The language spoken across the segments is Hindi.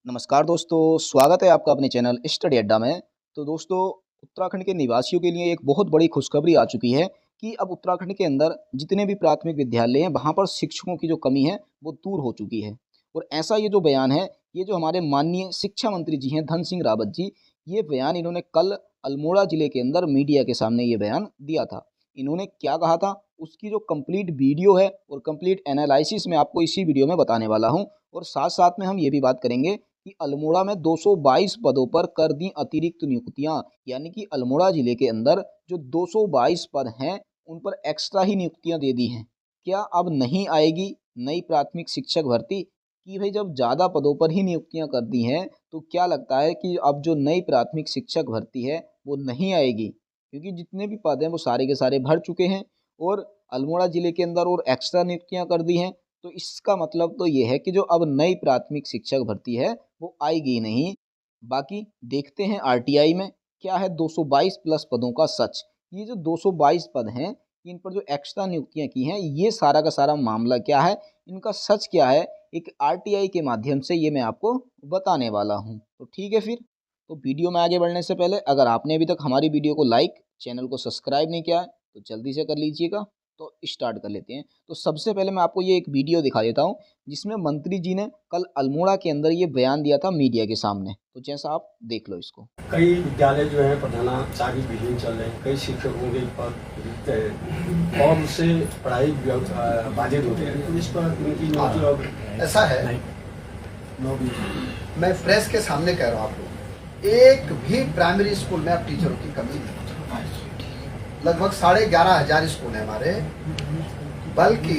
नमस्कार दोस्तों, स्वागत है आपका अपने चैनल स्टडी अड्डा में। तो दोस्तों, उत्तराखंड के निवासियों के लिए एक बहुत बड़ी खुशखबरी आ चुकी है कि अब उत्तराखंड के अंदर जितने भी प्राथमिक विद्यालय हैं, वहाँ पर शिक्षकों की जो कमी है, वो दूर हो चुकी है। और ऐसा ये जो बयान है, ये जो हमारे माननीय शिक्षा मंत्री जी हैं, धन सिंह रावत जी, ये बयान इन्होंने कल अल्मोड़ा जिले के अंदर मीडिया के सामने ये बयान दिया था। इन्होंने क्या कहा था, उसकी जो कंप्लीट वीडियो है और कंप्लीट एनालिसिस मैं आपको इसी वीडियो में बताने वाला हूँ। और साथ-साथ में हम ये भी बात करेंगे कि अल्मोड़ा में 222 पदों पर कर दी अतिरिक्त नियुक्तियां, यानी कि अल्मोड़ा जिले के अंदर जो 222 पद हैं उन पर एक्स्ट्रा ही नियुक्तियां दे दी हैं। क्या अब नहीं आएगी नई प्राथमिक शिक्षक भर्ती? कि भाई जब ज़्यादा पदों पर ही नियुक्तियां कर दी हैं तो क्या लगता है कि अब जो नई प्राथमिक शिक्षक भर्ती है वो नहीं आएगी, क्योंकि जितने भी पद हैं वो सारे के सारे भर चुके हैं और अल्मोड़ा जिले के अंदर और एक्स्ट्रा नियुक्तियां कर दी हैं। तो इसका मतलब तो ये है कि जो अब नई प्राथमिक शिक्षक भर्ती है वो आएगी नहीं। बाकी देखते हैं आरटीआई में क्या है 222 प्लस पदों का सच। ये जो 222 पद हैं, इन पर जो एक्स्ट्रा नियुक्तियां की हैं, ये सारा का सारा मामला क्या है, इनका सच क्या है, एक आरटीआई के माध्यम से ये मैं आपको बताने वाला हूँ। तो ठीक है फिर, तो वीडियो में आगे बढ़ने से पहले अगर आपने अभी तक हमारी वीडियो को लाइक, चैनल को सब्सक्राइब नहीं किया है, तो जल्दी से कर लीजिएगा। तो स्टार्ट कर लेते हैं। तो सबसे पहले मैं आपको ये एक वीडियो दिखा देता हूँ जिसमें मंत्री जी ने कल अल्मोड़ा के अंदर ये बयान दिया था मीडिया के सामने। तो जैसा आप देख लो इसको। कई विद्यालय जो है प्रधानाचार्य विहीन चल रहे हैं, कई शिक्षकों के पद रिक्त है और उससे पढ़ाई बाधित होते हैं। तो इस पर उनकी नौकरी अब ऐसा है, मैं प्रेस के सामने कह रहा हूँ आपको, एक भी प्राइमरी स्कूल में अब टीचरों की कमी नहीं। लगभग 11,500 स्कूल है हमारे, बल्कि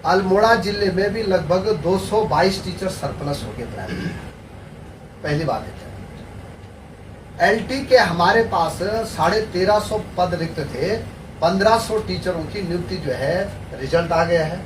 अल्मोड़ा जिले में भी लगभग 222 टीचर सरप्लस हो गए प्राइमरी। पहली बात है, एलटी के हमारे पास 1350 पद रिक्त थे। 1500 टीचरों की नियुक्ति जो है रिजल्ट आ गया है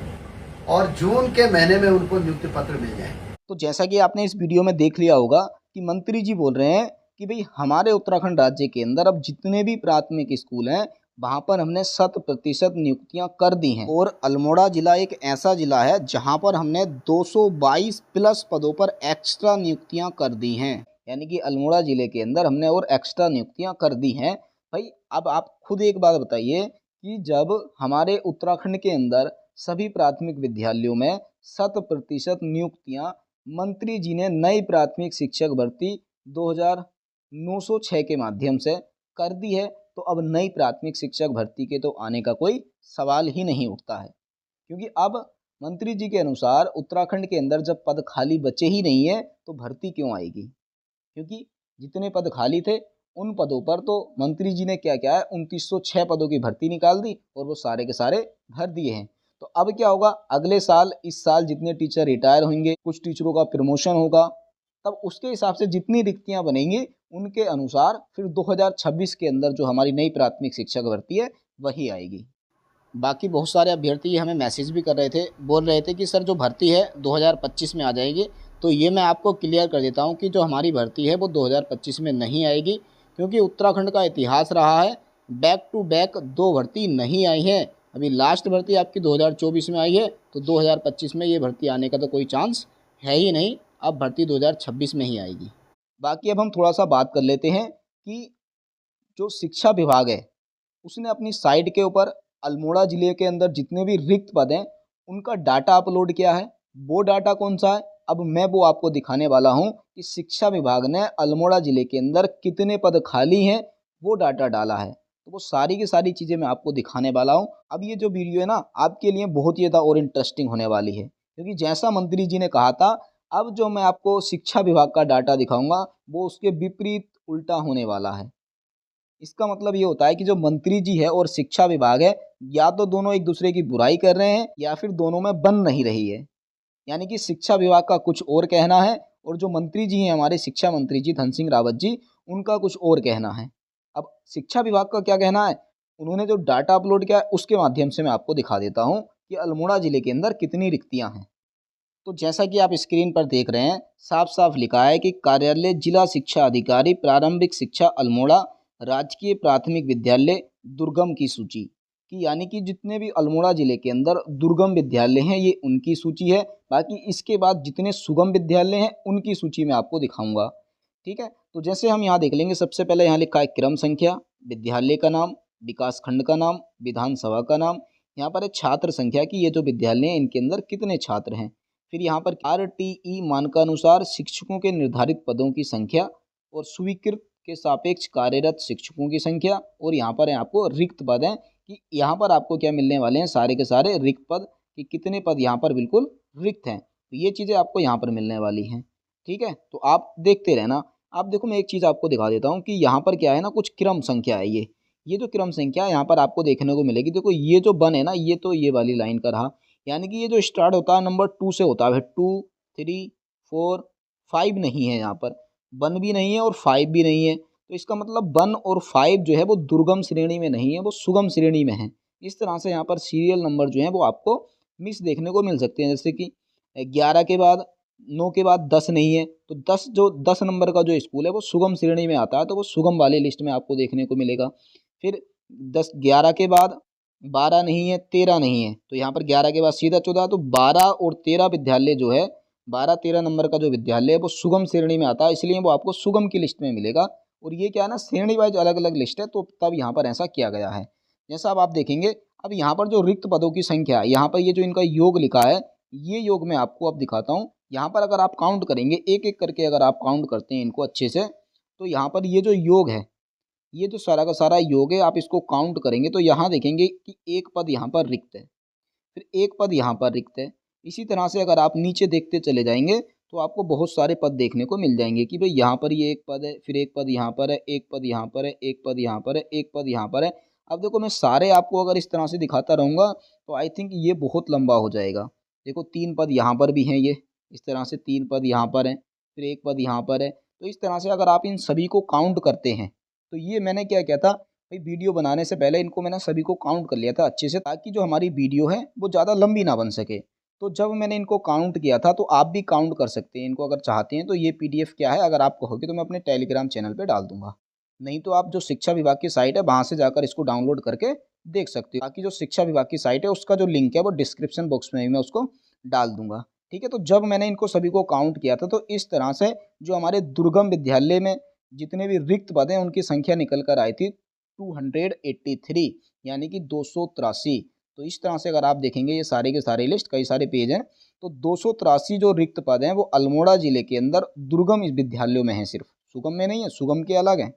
और जून के महीने में उनको नियुक्ति पत्र मिल जाए। तो जैसा कि आपने इस वीडियो में देख लिया होगा कि मंत्री जी बोल रहे हैं कि भाई हमारे उत्तराखंड राज्य के अंदर अब जितने भी प्राथमिक स्कूल हैं वहां पर हमने 100% नियुक्तियां कर दी हैं। और अल्मोड़ा जिला एक ऐसा जिला है जहां पर हमने 222 प्लस पदों पर एक्स्ट्रा नियुक्तियां कर दी हैं, यानी कि अल्मोड़ा जिले के अंदर हमने और एक्स्ट्रा नियुक्तियां कर दी हैं। भाई अब आप खुद एक बात बताइए कि जब हमारे उत्तराखंड के अंदर सभी प्राथमिक विद्यालयों में 100% नियुक्तियां मंत्री जी ने नई प्राथमिक शिक्षक भर्ती 2906 के माध्यम से कर दी है, तो अब नई प्राथमिक शिक्षक भर्ती के तो आने का कोई सवाल ही नहीं उठता है। क्योंकि अब मंत्री जी के अनुसार उत्तराखंड के अंदर जब पद खाली बचे ही नहीं है तो भर्ती क्यों आएगी, क्योंकि जितने पद खाली थे उन पदों पर तो मंत्री जी ने क्या क्या है 2906 पदों की भर्ती निकाल दी और वो सारे के सारे भर दिए हैं। तो अब क्या होगा, अगले साल इस साल जितने टीचर रिटायर होंगे, कुछ टीचरों का प्रमोशन होगा, तब उसके हिसाब से जितनी रिक्तियां बनेंगी उनके अनुसार फिर 2026 के अंदर जो हमारी नई प्राथमिक शिक्षक भर्ती है वही आएगी। बाकी बहुत सारे अभ्यर्थी हमें मैसेज भी कर रहे थे, बोल रहे थे कि सर जो भर्ती है 2025 में आ जाएगी। तो ये मैं आपको क्लियर कर देता हूँ कि जो हमारी भर्ती है वो 2025 में नहीं आएगी, क्योंकि उत्तराखंड का इतिहास रहा है बैक टू बैक 2 भर्ती नहीं आई है। अभी लास्ट भर्ती आपकी 2024 में आई है, तो 2025 में ये भर्ती आने का तो कोई चांस है ही नहीं। अब भर्ती 2026 में ही आएगी। बाकी अब हम थोड़ा सा बात कर लेते हैं कि जो शिक्षा विभाग है उसने अपनी साइट के ऊपर अल्मोड़ा ज़िले के अंदर जितने भी रिक्त पद हैं उनका डाटा अपलोड किया है। वो डाटा कौन सा है, अब मैं वो आपको दिखाने वाला हूँ कि शिक्षा विभाग ने अल्मोड़ा ज़िले के अंदर कितने पद खाली हैं वो डाटा डाला है। तो वो सारी की सारी चीज़ें मैं आपको दिखाने वाला हूँ। अब ये जो वीडियो है ना आपके लिए बहुत ही ज़्यादा और इंटरेस्टिंग होने वाली है, क्योंकि जैसा मंत्री जी ने कहा था, अब जो मैं आपको शिक्षा विभाग का डाटा दिखाऊंगा वो उसके विपरीत उल्टा होने वाला है। इसका मतलब ये होता है कि जो मंत्री जी है और शिक्षा विभाग है, या तो दोनों एक दूसरे की बुराई कर रहे हैं या फिर दोनों में बन नहीं रही है। यानी कि शिक्षा विभाग का कुछ और कहना है और जो मंत्री जी हैं हमारे शिक्षा मंत्री जी धन सिंह रावत जी, उनका कुछ और कहना है। अब शिक्षा विभाग का क्या कहना है, उन्होंने जो डाटा अपलोड किया है उसके माध्यम से मैं आपको दिखा देता हूँ कि अल्मोड़ा जिले के अंदर कितनी रिक्तियाँ हैं। तो जैसा कि आप स्क्रीन पर देख रहे हैं, साफ साफ लिखा है कि कार्यालय जिला शिक्षा अधिकारी प्रारंभिक शिक्षा अल्मोड़ा राजकीय प्राथमिक विद्यालय दुर्गम की सूची। कि यानी कि जितने भी अल्मोड़ा ज़िले के अंदर दुर्गम विद्यालय हैं ये उनकी सूची है। बाकी इसके बाद जितने सुगम विद्यालय हैं उनकी सूची मैं आपको दिखाऊँगा। ठीक है, तो जैसे हम यहाँ देख लेंगे, सबसे पहले यहाँ लिखा है क्रम संख्या, विद्यालय का नाम, विकास खंड का नाम, विधानसभा का नाम, यहाँ पर है छात्र संख्या कि ये जो विद्यालय हैं इनके अंदर कितने छात्र हैं। फिर यहाँ पर RTE मानकानुसार शिक्षकों के निर्धारित पदों की संख्या और स्वीकृत के सापेक्ष कार्यरत शिक्षकों की संख्या, और यहाँ पर है आपको रिक्त पद हैं कि यहाँ पर आपको क्या मिलने वाले हैं, सारे के सारे रिक्त पद कि कितने पद यहाँ पर बिल्कुल रिक्त हैं। तो ये चीज़ें आपको यहाँ पर मिलने वाली हैं। ठीक है, तो आप देखते रहना। आप देखो, मैं एक चीज़ आपको दिखा देता हूँ कि यहाँ पर क्या है ना, कुछ क्रम संख्या है। ये जो क्रम संख्या है यहाँ पर आपको देखने को मिलेगी। देखो ये जो वन है ना, ये तो ये वाली लाइन का रहा, यानी कि ये जो स्टार्ट होता है नंबर 2 से होता है। 2, 3, 4, 5 नहीं है यहाँ पर, 1 भी नहीं है और 5 भी नहीं है। तो इसका मतलब 1 और 5 जो है वो दुर्गम श्रेणी में नहीं है, वो सुगम श्रेणी में है। इस तरह से यहाँ पर सीरियल नंबर जो है वो आपको मिस देखने को मिल सकते हैं। जैसे कि 11 के बाद 9 के बाद 10 नहीं है, तो 10 नंबर का जो स्कूल है वो सुगम श्रेणी में आता है, तो वो सुगम वाले लिस्ट में आपको देखने को मिलेगा। फिर 11 के बाद 12 नहीं है, 13 नहीं है, तो यहाँ पर 11 के बाद सीधा 14, तो 12 और 13 विद्यालय जो है, 12-13 नंबर का जो विद्यालय है वो सुगम श्रेणी में आता है, इसलिए वो आपको सुगम की लिस्ट में मिलेगा। और ये क्या है ना, श्रेणी वाइज अलग अलग लिस्ट है, तो तब यहाँ पर ऐसा किया गया है। जैसा अब आप देखेंगे, अब यहाँ पर जो रिक्त पदों की संख्या है, यहाँ पर ये जो इनका योग लिखा है, ये योग मैं आपको अब दिखाता हूँ। यहाँ पर अगर आप काउंट करेंगे, एक एक करके अगर आप काउंट करते हैं इनको अच्छे से, तो यहाँ पर ये जो योग है, ये जो सारा का सारा योग है, आप इसको काउंट करेंगे तो यहाँ देखेंगे कि एक पद यहाँ पर रिक्त है, फिर एक पद यहाँ पर रिक्त है। इसी तरह से अगर आप नीचे देखते चले जाएंगे तो आपको बहुत सारे पद देखने को मिल जाएंगे कि भाई यहाँ पर ये एक पद है, फिर एक पद यहाँ पर है, एक पद यहाँ पर है, एक पद यहाँ पर है, एक पद यहाँ पर है। अब देखो, मैं सारे आपको अगर इस तरह से दिखाता रहूँगा तो आई थिंक ये बहुत लंबा हो जाएगा। देखो 3 पद यहाँ पर भी हैं, ये इस तरह से 3 पद यहाँ पर हैं, फिर एक पद यहाँ पर है। तो इस तरह से अगर आप इन सभी को काउंट करते हैं, तो ये मैंने क्या किया था भाई, वीडियो बनाने से पहले इनको मैंने सभी को काउंट कर लिया था अच्छे से, ताकि जो हमारी वीडियो है वो ज़्यादा लंबी ना बन सके। तो जब मैंने इनको काउंट किया था, तो आप भी काउंट कर सकते हैं इनको अगर चाहते हैं। तो ये PDF क्या है, अगर आप कहोगे तो मैं अपने टेलीग्राम चैनल पे डाल दूंगा, नहीं तो आप जो शिक्षा विभाग की साइट है वहाँ से जाकर इसको डाउनलोड करके देख सकते हो। बाकी जो शिक्षा विभाग की साइट है उसका जो लिंक है वो डिस्क्रिप्शन बॉक्स में भी मैं उसको डाल दूंगा। ठीक है, तो जब मैंने इनको सभी को काउंट किया था, तो इस तरह से जो हमारे दुर्गम विद्यालय में जितने भी रिक्त पद हैं उनकी संख्या निकल कर आई थी 283, यानी कि 283। तो इस तरह से अगर आप देखेंगे, ये सारे के सारे लिस्ट, कई सारे पेज हैं, तो 283 जो रिक्त पद हैं वो अल्मोड़ा जिले के अंदर दुर्गम विद्यालयों में हैं, सिर्फ सुगम में नहीं है, सुगम के अलग हैं।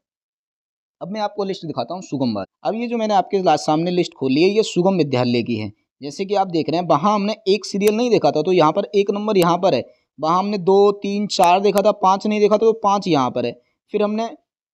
अब मैं आपको लिस्ट दिखाता हूँ सुगम वाली। अब ये जो मैंने आपके सामने लिस्ट खोली है, ये सुगम विद्यालय की है। जैसे कि आप देख रहे हैं, वहाँ हमने एक सीरियल नहीं देखा था, तो यहाँ पर 1 नंबर यहाँ पर है। वहाँ हमने 2, 3, 4 देखा था, 5 नहीं देखा था, तो 5 यहाँ पर है। फिर हमने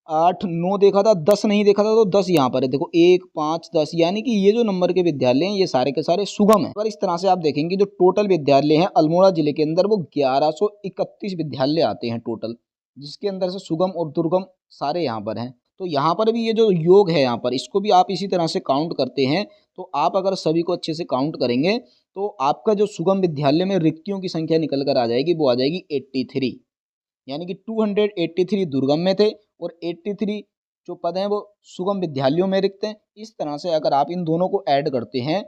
8, 9 देखा था, 10 नहीं देखा था, तो 10 यहाँ पर है। देखो 1, 5, 10, यानी कि ये जो नंबर के विद्यालय हैं ये सारे के सारे सुगम हैं। अगर इस तरह से आप देखेंगे, जो टोटल विद्यालय हैं अल्मोड़ा जिले के अंदर वो 1131 विद्यालय आते हैं टोटल, जिसके अंदर से सुगम और दुर्गम सारे यहाँ पर हैं। तो यहाँ पर भी ये जो योग है यहाँ पर, इसको भी आप इसी तरह से काउंट करते हैं। तो आप अगर सभी को अच्छे से काउंट करेंगे तो आपका जो सुगम विद्यालय में रिक्तियों की संख्या निकल कर आ जाएगी, वो आ जाएगी 83, यानी कि 283 दुर्गम में थे और 83 जो पद हैं वो सुगम विद्यालयों में रिक्त हैं। इस तरह से अगर आप इन दोनों को ऐड करते हैं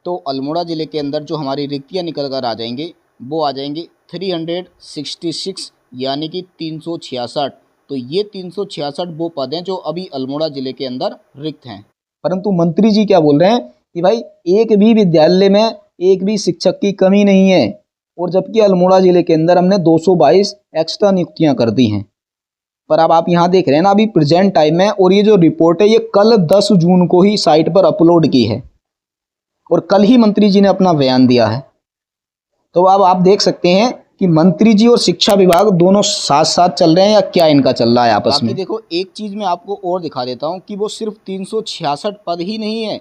तो अल्मोड़ा ज़िले के अंदर जो हमारी रिक्तियाँ निकल कर आ जाएंगी वो आ जाएंगी 366, यानी कि 366। तो ये 366 वो पद हैं जो अभी अल्मोड़ा ज़िले के अंदर रिक्त हैं। परंतु मंत्री जी क्या बोल रहे हैं कि भाई एक भी विद्यालय में एक भी शिक्षक की कमी नहीं है, और जबकि अल्मोड़ा ज़िले के अंदर हमने 222 एक्स्ट्रा नियुक्तियां कर दी हैं। पर अब आप यहाँ देख रहे हैं ना, अभी प्रेजेंट टाइम में, और ये जो रिपोर्ट है ये कल 10 जून को ही साइट पर अपलोड की है और कल ही मंत्री जी ने अपना बयान दिया है। तो अब आप देख सकते हैं कि मंत्री जी और शिक्षा विभाग दोनों साथ साथ चल रहे हैं, या क्या इनका चल रहा है आपस में। देखो एक चीज़ मैं आपको और दिखा देता हूँ कि वो सिर्फ 366 पद ही नहीं है,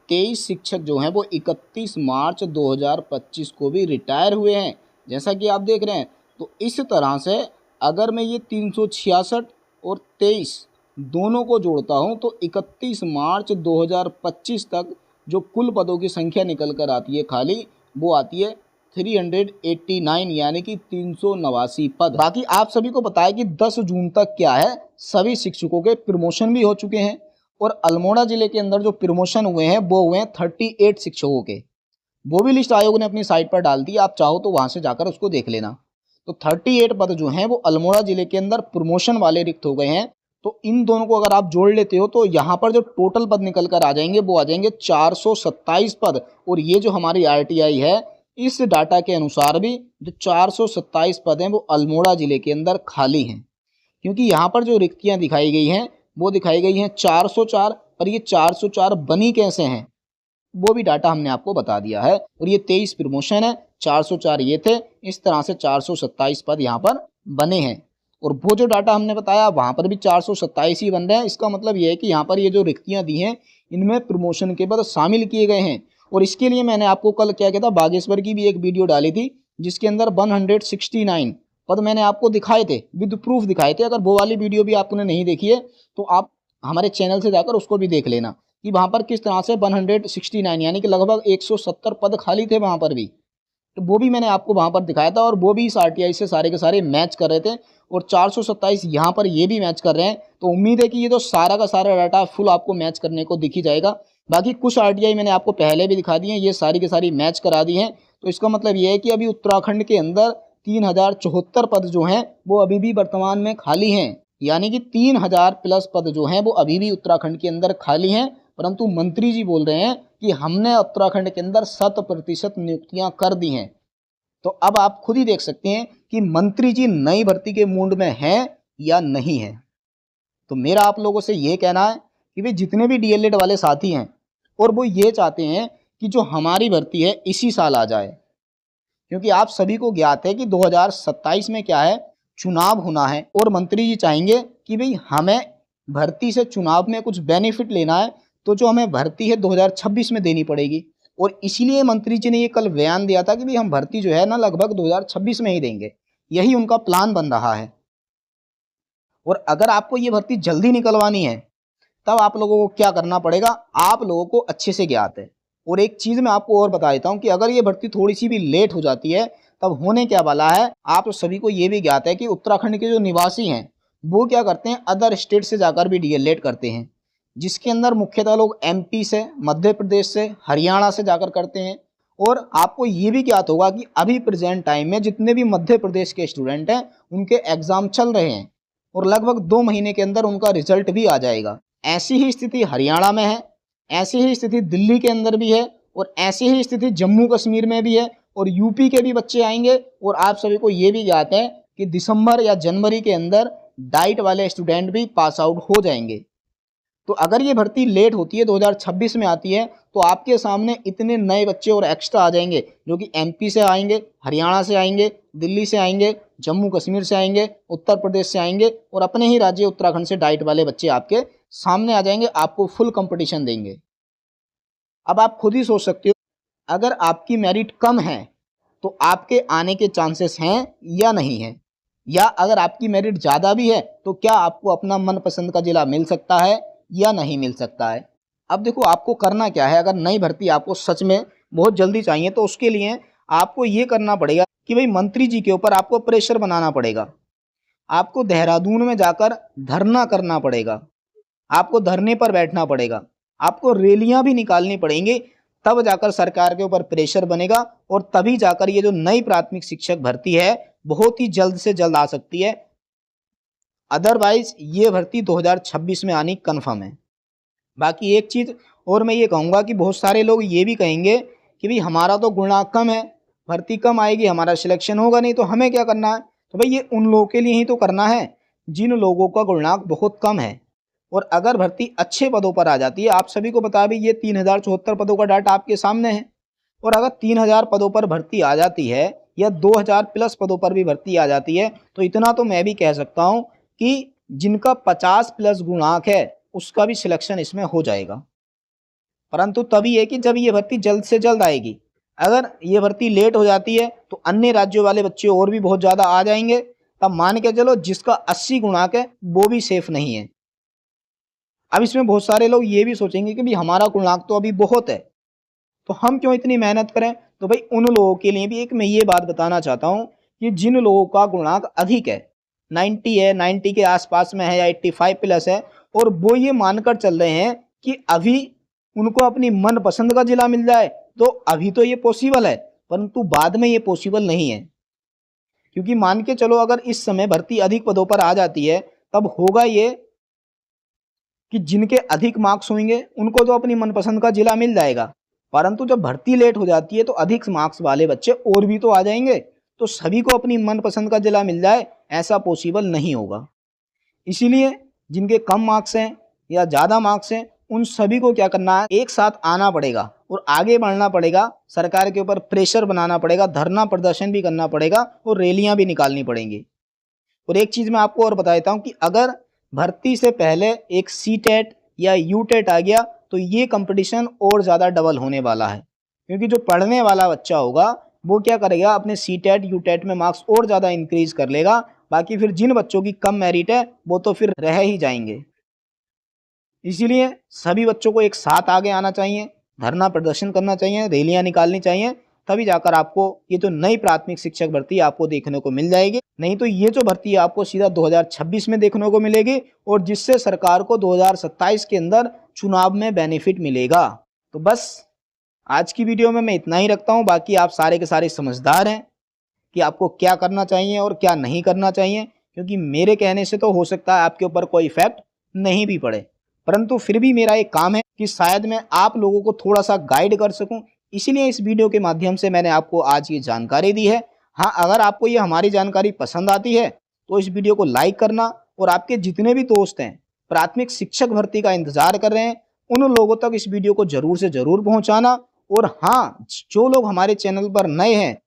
23 शिक्षक जो हैं वो 31 मार्च 2025 को भी रिटायर हुए हैं, जैसा कि आप देख रहे हैं। तो इस तरह से अगर मैं ये 366 और 23 दोनों को जोड़ता हूँ तो 31 मार्च 2025 तक जो कुल पदों की संख्या निकल कर आती है खाली, वो आती है 389, यानी कि 389 पद। बाकी आप सभी को पता है कि 10 जून तक क्या है, सभी शिक्षकों के प्रमोशन भी हो चुके हैं और अल्मोड़ा जिले के अंदर जो प्रमोशन हुए हैं वो हुए हैं 38 शिक्षकों के। वो भी लिस्ट आयोग ने अपनी साइट पर डाल दी, आप चाहो तो वहां से जाकर उसको देख लेना। तो 38 पद जो हैं वो अल्मोड़ा जिले के अंदर प्रमोशन वाले रिक्त हो गए हैं। तो इन दोनों को अगर आप जोड़ लेते हो तो यहाँ पर जो टोटल पद निकल कर आ जाएंगे वो आ जाएंगे 427 पद। और ये जो हमारी RTI है, इस डाटा के अनुसार भी जो 427 पद हैं वो अल्मोड़ा जिले के अंदर खाली हैं। क्योंकि यहाँ पर जो रिक्तियाँ दिखाई गई हैं वो दिखाई गई हैं 404, और ये 404 बनी कैसे हैं वो भी डाटा हमने आपको बता दिया है। और ये 23 प्रमोशन है, 404 ये थे, इस तरह से 427 पद यहाँ पर बने हैं। और वो जो डाटा हमने बताया वहाँ पर भी 427 ही बन रहे हैं। इसका मतलब ये है कि यहाँ पर ये जो रिक्तियाँ दी हैं इनमें प्रमोशन के पद शामिल किए गए हैं। और इसके लिए मैंने आपको कल क्या था, बागेश्वर की भी एक वीडियो डाली थी जिसके अंदर 169 पद मैंने आपको दिखाए थे, विद प्रूफ दिखाए थे। अगर वो वाली वीडियो भी आपने नहीं देखी है तो आप हमारे चैनल से जाकर उसको भी देख लेना कि वहाँ पर किस तरह से 169 यानी कि लगभग 170 पद खाली थे वहाँ पर भी। तो वो भी मैंने आपको वहाँ पर दिखाया था और वो भी इस RTI से सारे के सारे मैच कर रहे थे। और 427 यहाँ पर ये भी मैच कर रहे हैं। तो उम्मीद है कि ये तो सारा का सारा डाटा फुल आपको मैच करने को दिख ही जाएगा। बाकी कुछ RTI मैंने आपको पहले भी दिखा दी हैं, ये सारी की सारी मैच करा दी हैं। तो इसका मतलब ये है कि अभी उत्तराखंड के अंदर 3074 पद जो हैं वो अभी भी वर्तमान में खाली हैं। यानी कि 3000 प्लस पद जो हैं वो अभी भी उत्तराखंड के अंदर खाली हैं। परंतु मंत्री जी बोल रहे हैं कि हमने उत्तराखंड के अंदर 100% नियुक्तियां कर दी हैं। तो अब आप खुद ही देख सकते हैं कि मंत्री जी नई भर्ती के मूड में हैं या नहीं है। तो मेरा आप लोगों से ये कहना है कि भाई जितने भी DLED वाले साथी हैं और वो ये चाहते हैं कि जो हमारी भर्ती है इसी साल आ जाए, क्योंकि आप सभी को ज्ञात है कि 2027 में क्या है, चुनाव होना है। और मंत्री जी चाहेंगे कि भाई हमें भर्ती से चुनाव में कुछ बेनिफिट लेना है, तो जो हमें भर्ती है 2026 में देनी पड़ेगी। और इसीलिए मंत्री जी ने ये कल बयान दिया था कि भाई हम भर्ती जो है ना लगभग 2026 में ही देंगे, यही उनका प्लान बन रहा है। और अगर आपको ये भर्ती जल्दी निकलवानी है तब आप लोगों को क्या करना पड़ेगा, आप लोगों को अच्छे से ज्ञात है। और एक चीज मैं आपको और बता देता हूं कि अगर ये भर्ती थोड़ी सी भी लेट हो जाती है तब होने क्या वाला है, आप सभी को ये भी ज्ञात है कि उत्तराखंड के जो निवासी हैं वो क्या करते हैं, अदर स्टेट से जाकर भी DLED करते हैं, जिसके अंदर मुख्यतः लोग MP से, मध्य प्रदेश से, हरियाणा से जाकर करते हैं। और आपको ये भी ज्ञात होगा कि अभी प्रेजेंट टाइम में जितने भी मध्य प्रदेश के स्टूडेंट हैं उनके एग्जाम चल रहे हैं और लगभग 2 महीने के अंदर उनका रिजल्ट भी आ जाएगा। ऐसी ही स्थिति हरियाणा में है, ऐसी ही स्थिति दिल्ली के अंदर भी है, और ऐसी ही स्थिति जम्मू कश्मीर में भी है, और यूपी के भी बच्चे आएंगे। और आप सभी को ये भी ज्ञात है कि दिसंबर या जनवरी के अंदर डाइट वाले स्टूडेंट भी पास आउट हो जाएंगे। तो अगर ये भर्ती लेट होती है, 2026 में आती है, तो आपके सामने इतने नए बच्चे और एक्स्ट्रा आ जाएंगे जो कि MP से आएंगे, हरियाणा से आएंगे, दिल्ली से आएंगे, जम्मू कश्मीर से आएंगे, उत्तर प्रदेश से आएंगे, और अपने ही राज्य उत्तराखंड से डाइट वाले बच्चे आपके सामने आ जाएंगे, आपको फुल कंपटीशन देंगे। अब आप खुद ही सोच सकते हो, अगर आपकी मेरिट कम है तो आपके आने के चांसेस हैं या नहीं है, या अगर आपकी मेरिट ज़्यादा भी है तो क्या आपको अपना मनपसंद का जिला मिल सकता है या नहीं मिल सकता है। अब देखो आपको करना क्या है, अगर नई भर्ती आपको सच में बहुत जल्दी चाहिए तो उसके लिए आपको ये करना पड़ेगा कि भाई मंत्री जी के ऊपर आपको प्रेशर बनाना पड़ेगा। आपको देहरादून में जाकर धरना करना पड़ेगा, आपको धरने पर बैठना पड़ेगा, आपको रैलियां भी निकालनी पड़ेंगी, तब जाकर सरकार के ऊपर प्रेशर बनेगा और तभी जाकर ये जो नई प्राथमिक शिक्षक भर्ती है बहुत ही जल्द से जल्द आ सकती है। अदरवाइज ये भर्ती 2026 में आनी कन्फर्म है। बाकी एक चीज़ और मैं ये कहूँगा कि बहुत सारे लोग ये भी कहेंगे कि भाई हमारा तो गुणांक कम है, भर्ती कम आएगी, हमारा सिलेक्शन होगा नहीं, तो हमें क्या करना है। तो भाई ये उन लोगों के लिए ही तो करना है जिन लोगों का गुणांक बहुत कम है। और अगर भर्ती अच्छे पदों पर आ जाती है, आप सभी को बता भी ये 3074 पदों का डाटा आपके सामने है, और अगर 3000 पदों पर भर्ती आ जाती है या 2000 प्लस पदों पर भी भर्ती आ जाती है, तो इतना तो मैं भी कह सकता हूँ कि जिनका 50 प्लस गुणांक है उसका भी सिलेक्शन इसमें हो जाएगा। परंतु तभी है कि जब ये भर्ती जल्द से जल्द आएगी। अगर ये भर्ती लेट हो जाती है तो अन्य राज्यों वाले बच्चे और भी बहुत ज़्यादा आ जाएंगे, तब मान के चलो जिसका 80 गुणांक है वो भी सेफ नहीं है। अब इसमें बहुत सारे लोग ये भी सोचेंगे कि भाई हमारा गुणांक तो अभी बहुत है, तो हम क्यों इतनी मेहनत करें। तो भाई उन लोगों के लिए भी एक मैं ये बात बताना चाहता हूँ कि जिन लोगों का गुणांक अधिक है, 90 है, 90 के आसपास में है या 85 प्लस है, और वो ये मानकर चल रहे हैं कि अभी उनको अपनी मनपसंद का जिला मिल जाए, तो अभी तो ये पॉसिबल है, परंतु बाद में ये पॉसिबल नहीं है। क्योंकि मान के चलो अगर इस समय भर्ती अधिक पदों पर आ जाती है, तब होगा ये कि जिनके अधिक मार्क्स होंगे उनको तो अपनी मनपसंद का जिला मिल जाएगा, परंतु जब भर्ती लेट हो जाती है तो अधिक मार्क्स वाले बच्चे और भी तो आ जाएंगे, तो सभी को अपनी मनपसंद का जिला मिल जाए ऐसा पॉसिबल नहीं होगा। इसीलिए जिनके कम मार्क्स हैं या ज़्यादा मार्क्स हैं, उन सभी को क्या करना है, एक साथ आना पड़ेगा और आगे बढ़ना पड़ेगा, सरकार के ऊपर प्रेशर बनाना पड़ेगा, धरना प्रदर्शन भी करना पड़ेगा और रैलियां भी निकालनी पड़ेंगी। और एक चीज़ मैं आपको और बता देता हूँ कि अगर भर्ती से पहले एक सीटेट या यूटेट आ गया तो ये कंपटीशन और ज़्यादा डबल होने वाला है, क्योंकि जो पढ़ने वाला बच्चा होगा वो क्या करेगा, अपने सीटेट यूटेट में मार्क्स और ज़्यादा इंक्रीज कर लेगा। बाकी फिर जिन बच्चों की कम मेरिट है वो तो फिर रह ही जाएंगे। इसीलिए सभी बच्चों को एक साथ आगे आना चाहिए, धरना प्रदर्शन करना चाहिए, रैलियां निकालनी चाहिए, तभी जाकर आपको ये जो नई प्राथमिक शिक्षक भर्ती आपको देखने को मिल जाएगी। नहीं तो ये जो भर्ती है आपको सीधा 2026 में देखने को मिलेगी, और जिससे सरकार को 2027 के अंदर चुनाव में बेनिफिट मिलेगा। तो बस आज की वीडियो में मैं इतना ही रखता हूँ। बाकी आप सारे के सारे समझदार हैं कि आपको क्या करना चाहिए और क्या नहीं करना चाहिए, क्योंकि मेरे कहने से तो हो सकता है आपके ऊपर कोई इफेक्ट नहीं भी पड़े, परंतु फिर भी मेरा एक काम है कि शायद मैं आप लोगों को थोड़ा सा गाइड कर सकूं, इसीलिए इस वीडियो के माध्यम से मैंने आपको आज ये जानकारी दी है। हाँ, अगर आपको ये हमारी जानकारी पसंद आती है तो इस वीडियो को लाइक करना, और आपके जितने भी दोस्त हैं प्राथमिक शिक्षक भर्ती का इंतजार कर रहे हैं, उन लोगों तक इस वीडियो को जरूर से जरूर पहुंचाना। और हाँ, जो लोग हमारे चैनल पर नए हैं,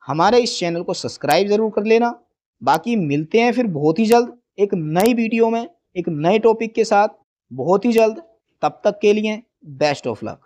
हमारे इस चैनल को सब्सक्राइब जरूर कर लेना। बाकी मिलते हैं फिर बहुत ही जल्द एक नई वीडियो में, एक नए टॉपिक के साथ, बहुत ही जल्द। तब तक के लिए बेस्ट ऑफ लक।